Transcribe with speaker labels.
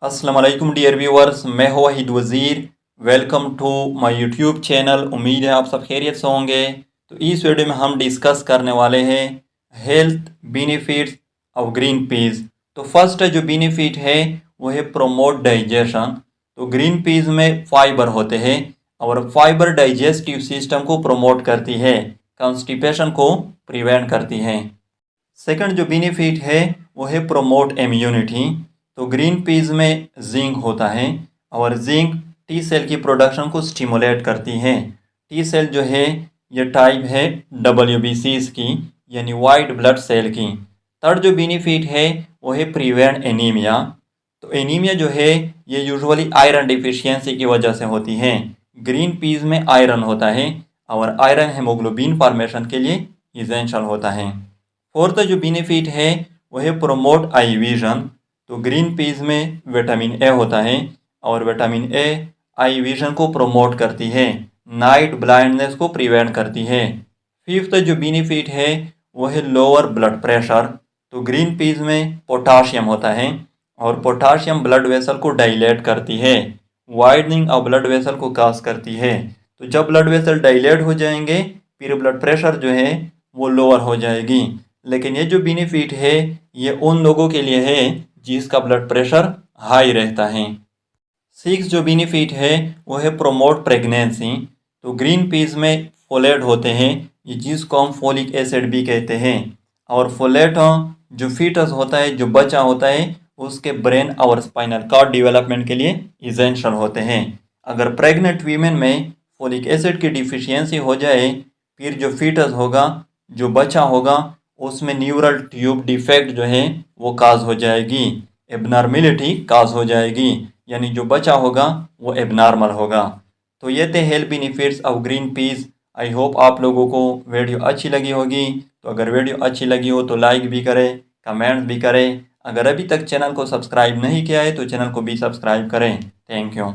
Speaker 1: अस्सलाम वालेकुम dear viewers, मैं हूं Wahid Wazir. Welcome to my YouTube channel. उम्मीद है आप सब खैरियत से होंगे। तो इस वीडियो में हम डिस्कस करने वाले हैं health benefits of green peas. तो फर्स्ट जो बेनिफिट है वो है प्रोमोट डाइजेशन। तो ग्रीन पीस में फाइबर होते हैं और फाइबर डाइजेस्टिव सिस्टम को प्रोमोट करती है, कॉन्स्टिपेशन को प्रिवेंट करती है। सेकंड जो बेनिफिट है वो है प्रोमोट इम्यूनिटी। तो ग्रीन पीस में जिंक होता है और जिंक टी सेल की प्रोडक्शन को स्टिमुलेट करती है। टी सेल जो है ये टाइप है WBCs की, यानी वाइट ब्लड सेल की। थर्ड जो बेनिफिट है वो है प्रिवेंट एनीमिया। तो एनीमिया जो है ये यूजुअली आयरन डिफिशियंसी की वजह से होती है। ग्रीन पीस में आयरन होता है और आयरन हेमोग्लोबिन फॉर्मेशन के लिए इसेंशियल होता है। फोर्थ जो बेनिफिट है वो है प्रोमोट आई विजन। तो ग्रीन पीस में विटामिन ए होता है और विटामिन ए आई विजन को प्रोमोट करती है, नाइट ब्लाइंडनेस को प्रिवेंट करती है। फिफ्थ जो बेनिफिट है वो है लोअर ब्लड प्रेशर। तो ग्रीन पीस में पोटाशियम होता है और पोटाशियम ब्लड वेसल को डाइलेट करती है, वाइडनिंग ऑफ ब्लड वेसल को काज करती है। तो जब ब्लड वेसल डाइलेट हो जाएंगे फिर ब्लड प्रेशर जो है वो लोअर हो जाएगी। लेकिन ये जो बेनिफिट है ये उन लोगों के लिए है जिसका ब्लड प्रेशर हाई रहता है। सिक्स जो बेनिफिट है वो है प्रोमोट प्रेगनेंसी। तो ग्रीन पीस में फोलेट होते हैं, ये जिसको हम फोलिक एसिड भी कहते हैं। और फोलेट जो फीटस होता है, जो बच्चा होता है, उसके ब्रेन और स्पाइनल कॉर्ड डेवलपमेंट के लिए इसेंशियल होते हैं। अगर प्रेग्नेंट वीमेन में फोलिक एसिड की डिफिशियंसी हो जाए फिर जो फीटस होगा, जो बच्चा होगा, उसमें न्यूरल ट्यूब डिफेक्ट जो है वो काज हो जाएगी, एबनॉर्मेलिटी काज हो जाएगी, यानी जो बच्चा होगा वो एबनॉर्मल होगा। तो ये थे health benefits of green peas. I hope आप लोगों को वीडियो अच्छी लगी होगी। तो अगर वीडियो अच्छी लगी हो तो लाइक भी करें, कमेंट्स भी करें। अगर अभी तक चैनल को सब्सक्राइब नहीं किया है तो चैनल को भी सब्सक्राइब करें। Thank you.